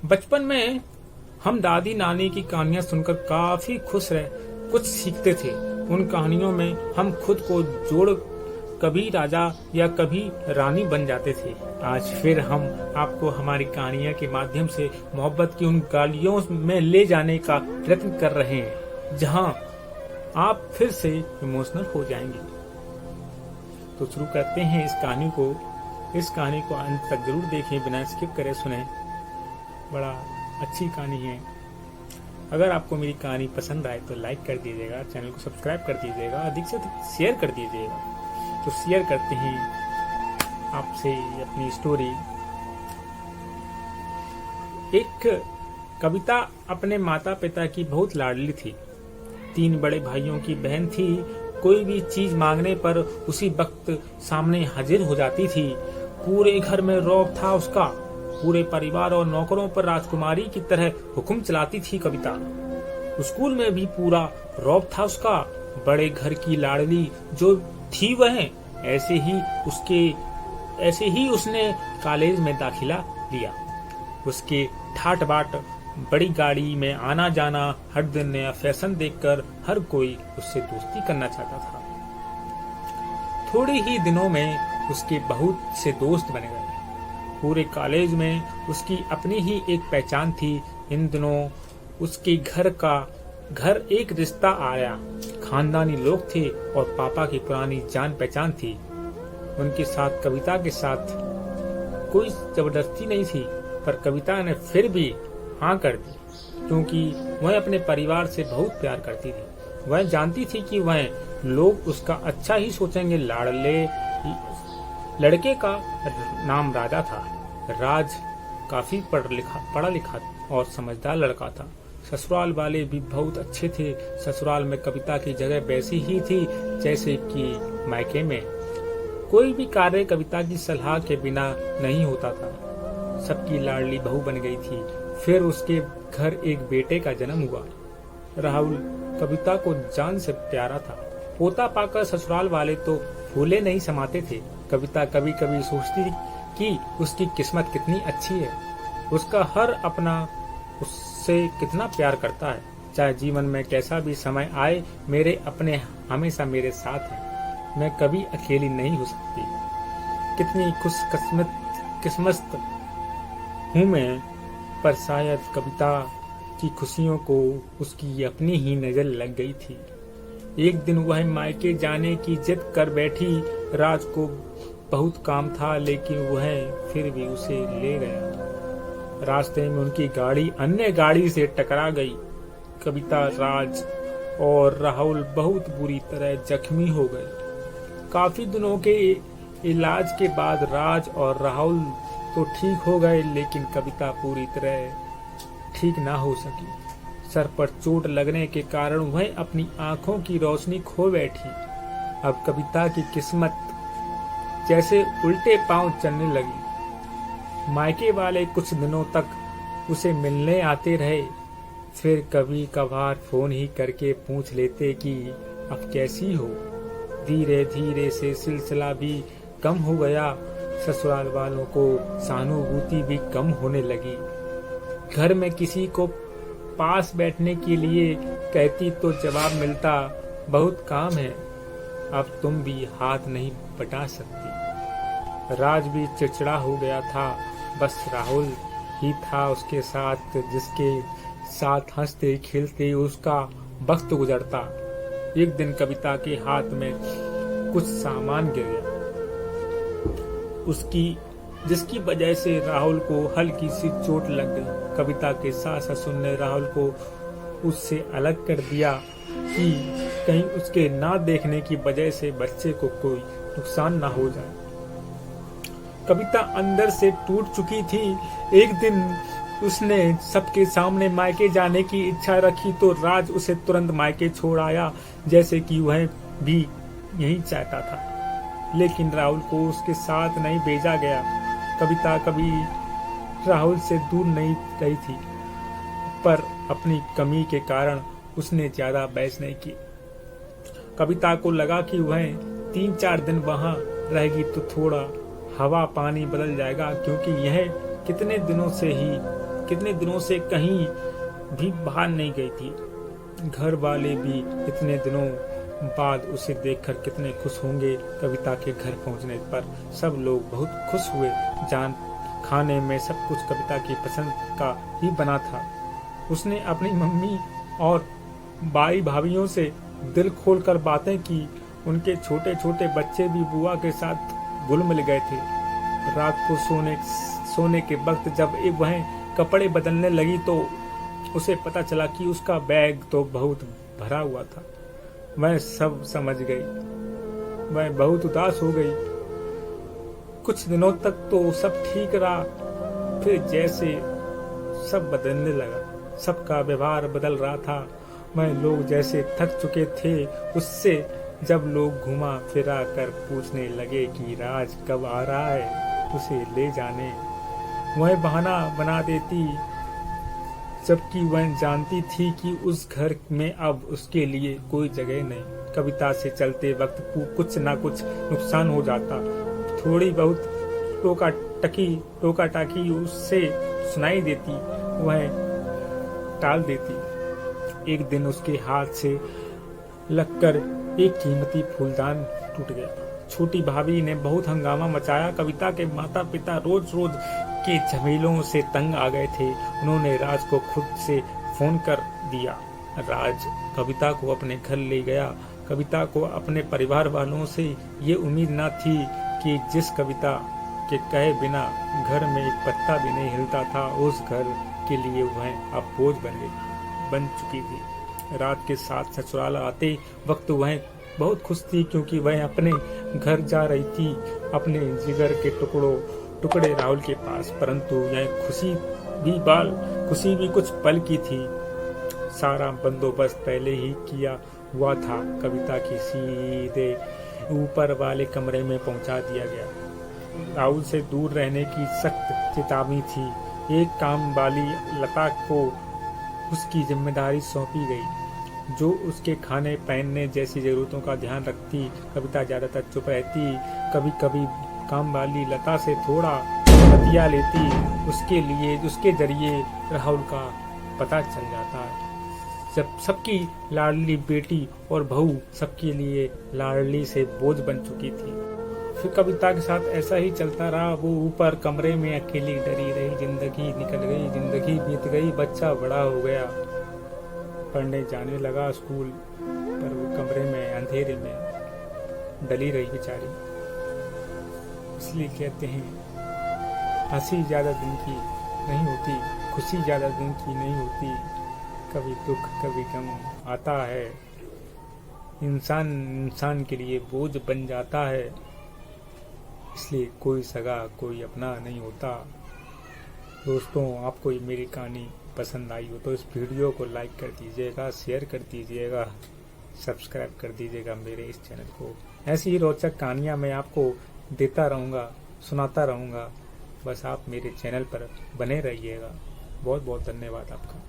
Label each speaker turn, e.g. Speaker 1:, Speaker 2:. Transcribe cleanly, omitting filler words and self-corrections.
Speaker 1: बचपन में हम दादी नानी की कहानियां सुनकर काफी खुश रहे, कुछ सीखते थे। उन कहानियों में हम खुद को जोड़ कभी राजा या कभी रानी बन जाते थे। आज फिर हम आपको हमारी कहानियां के माध्यम से मोहब्बत की उन गलियों में ले जाने का प्रयत्न कर रहे हैं, जहां आप फिर से इमोशनल हो जाएंगे। तो शुरू करते हैं इस कहानी को अंत तक जरूर देखें, बिना स्किप करे सुने। बड़ा अच्छी कहानी है। अगर आपको मेरी कहानी पसंद आए तो लाइक कर दीजिएगा, चैनल को सब्सक्राइब कर दीजिएगा, अधिक से अधिक शेयर कर दीजिएगा। तो शेयर करते हैं आपसे अपनी स्टोरी। एक कविता अपने माता पिता की बहुत लाडली थी। 3 बड़े भाइयों की बहन थी। कोई भी चीज मांगने पर उसी वक्त सामने हाजिर हो जाती थी। पूरे घर में रौब था उसका। पूरे परिवार और नौकरों पर राजकुमारी की तरह हुक्म चलाती थी कविता। स्कूल में भी पूरा रौब था उसका। बड़े घर की लाडली जो थी वह, ऐसे ही उसने कॉलेज में दाखिला लिया। उसके ठाट बाट बड़ी गाड़ी में आना जाना, हर दिन नया फैशन देखकर हर कोई उससे दोस्ती करना चाहता था। थोड़े ही दिनों में उसके बहुत से दोस्त बन गए। पूरे कॉलेज में उसकी अपनी ही एक पहचान थी। इन दिनों उसके घर एक रिश्ता आया। खानदानी लोग थे और पापा की पुरानी जान पहचान थी। उनके साथ कविता के साथ कोई जबरदस्ती नहीं थी, पर कविता ने फिर भी हाँ कर दी, क्योंकि वह अपने परिवार से बहुत प्यार करती थी। वह जानती थी कि वह लोग उसका अच्छा ही सोचेंगे। लाडले लड़के का नाम राजा था। राज काफी पढ़ा लिखा और समझदार लड़का था। ससुराल वाले भी बहुत अच्छे थे। ससुराल में कविता की जगह वैसी ही थी जैसे कि मायके में। कोई भी कार्य कविता की सलाह के बिना नहीं होता था। सबकी लाडली बहू बन गई थी। फिर उसके घर एक बेटे का जन्म हुआ। राहुल कविता को जान से प्यारा था। पोता पाकर ससुराल वाले तो फूले नहीं समाते थे। कविता कभी कभी सोचती कि उसकी किस्मत कितनी अच्छी है। उसका हर अपना उससे कितना प्यार करता है। चाहे जीवन में कैसा भी समय आए, मेरे अपने हमेशा मेरे साथ हैं। मैं कभी अकेली नहीं हो सकती। कितनी किस्मत हूँ मैं, पर शायद कविता की खुशियों को उसकी अपनी ही नजर लग गई थी। एक दिन वह मायके जाने की जिद कर बैठी। राज को बहुत काम था, लेकिन वह फिर भी उसे ले गया। रास्ते में उनकी गाड़ी अन्य गाड़ी से टकरा गई। कविता, राज और राहुल बहुत बुरी तरह जख्मी हो गए। काफी दिनों के इलाज के बाद राज और राहुल तो ठीक हो गए, लेकिन कविता पूरी तरह ठीक ना हो सकी। सर पर चोट लगने के कारण वह अपनी आंखों की रोशनी खो बैठी। अब कविता की किस्मत जैसे उल्टे पांव चलने लगी। मायके वाले कुछ दिनों तक उसे मिलने आते रहे। फिर कभी कभार फोन ही करके पूछ लेते कि अब कैसी हो। धीरे धीरे से सिलसिला भी कम हो गया। ससुराल वालों को सहानुभूति भी कम होने लगी। घर में किसी को पास बैठने के लिए कहती तो जवाब मिलता, बहुत काम है, अब तुम भी हाथ नहीं बटा सकती। राज भी चिड़चिड़ा हो गया था। बस राहुल ही था उसके साथ, जिसके साथ हंसते खेलते उसका वक्त गुजरता। एक दिन कविता के हाथ में कुछ सामान गिर गया, जिसकी वजह से राहुल को हल्की सी चोट लग गई। कविता के सास ससुर ने राहुल को उससे अलग कर दिया कि कहीं उसके ना देखने की वजह से बच्चे को कोई नुकसान ना हो जाए। कविता अंदर से टूट चुकी थी। एक दिन उसने सबके सामने मायके जाने की इच्छा रखी तो राज उसे तुरंत मायके छोड़ आया, जैसे कि वह भी यही चाहता था। लेकिन राहुल को उसके साथ नहीं भेजा गया। कविता कभी राहुल से दूर नहीं रही थी, पर अपनी कमी के कारण उसने ज्यादा बहस नहीं की। कविता को लगा कि वह 3-4 दिन वहां रहेगी तो थोड़ा हवा पानी बदल जाएगा, क्योंकि यह कितने दिनों से ही कितने दिनों से कहीं भी बाहर नहीं गई थी। घर वाले भी इतने दिनों बाद उसे देखकर कितने खुश होंगे। कविता के घर पहुंचने पर सब लोग बहुत खुश हुए। खाने में सब कुछ कविता की पसंद का ही बना था। उसने अपनी मम्मी और भाई भाभीियों से दिल खोलकर बातें की। उनके छोटे छोटे बच्चे भी बुआ के साथ घुल मिल गए थे। रात को सोने के वक्त जब वह कपड़े बदलने लगी तो उसे पता चला कि उसका बैग तो बहुत भरा हुआ था। वह सब समझ गई। वह बहुत उदास हो गई। कुछ दिनों तक तो सब ठीक रहा, फिर जैसे सब बदलने लगा। सबका व्यवहार बदल रहा था। वह लोग जैसे थक चुके थे उससे जब लोग घुमा फिरा कर पूछने लगे कि राज कब आ रहा है, उसे ले जाने, वह बहाना बना देती, जबकि वह जानती थी कि उस घर में अब उसके लिए कोई जगह नहीं। कविता से चलते वक्त कुछ ना कुछ नुकसान हो जाता। थोड़ी बहुत टोका टाकी उससे सुनाई देती, वह टाल देती। एक दिन उसके हाथ से लगकर एक कीमती फूलदान टूट गया। छोटी भाभी ने बहुत हंगामा मचाया। कविता के माता पिता रोज रोज के झमेलों से तंग आ गए थे। उन्होंने राज को खुद से फोन कर दिया। राज कविता को अपने घर ले गया। कविता को अपने परिवार वालों से ये उम्मीद न थी कि जिस कविता के कहे बिना घर में एक पत्ता भी नहीं हिलता था, उस घर के लिए वह अब बोझ बन चुकी थी। रात के साथ ससुराल आते वक्त वह बहुत खुश थी, क्योंकि वह अपने घर जा रही थी, अपने जिगर के टुकड़े राहुल के पास। परंतु यह खुशी भी कुछ पल की थी। सारा बंदोबस्त पहले ही किया हुआ था। कविता की सीधे ऊपर वाले कमरे में पहुंचा दिया गया। राहुल से दूर रहने की सख्त चेतावनी थी। एक काम वाली लता को उसकी जिम्मेदारी सौंपी गई, जो उसके खाने पहनने जैसी जरूरतों का ध्यान रखती। कविता ज्यादातर चुप रहती। कभी कभी काम वाली लता से थोड़ा बतिया लेती। उसके जरिए राहुल का पता चल जाता। जब सबकी लाडली बेटी और बहू सबके लिए लाडली से बोझ बन चुकी थी। फिर कविता के साथ ऐसा ही चलता रहा। वो ऊपर कमरे में अकेली डरी रही। जिंदगी निकल गई, जिंदगी बीत गई। बच्चा बड़ा हो गया, पढ़ने जाने लगा स्कूल, पर वो कमरे में अंधेरे में डली रही बेचारी। इसलिए कहते हैं, हंसी ज्यादा दिन की नहीं होती, खुशी ज्यादा दिन की नहीं होती। कभी दुख कभी गम आता है। इंसान के लिए बोझ बन जाता है। इसलिए कोई सगा कोई अपना नहीं होता। दोस्तों, आपको ये मेरी कहानी पसंद आई हो तो इस वीडियो को लाइक कर दीजिएगा, शेयर कर दीजिएगा, सब्सक्राइब कर दीजिएगा मेरे इस चैनल को। ऐसी ही रोचक कहानियां मैं आपको देता रहूँगा, सुनाता रहूँगा। बस आप मेरे चैनल पर बने रहिएगा। बहुत बहुत धन्यवाद आपका।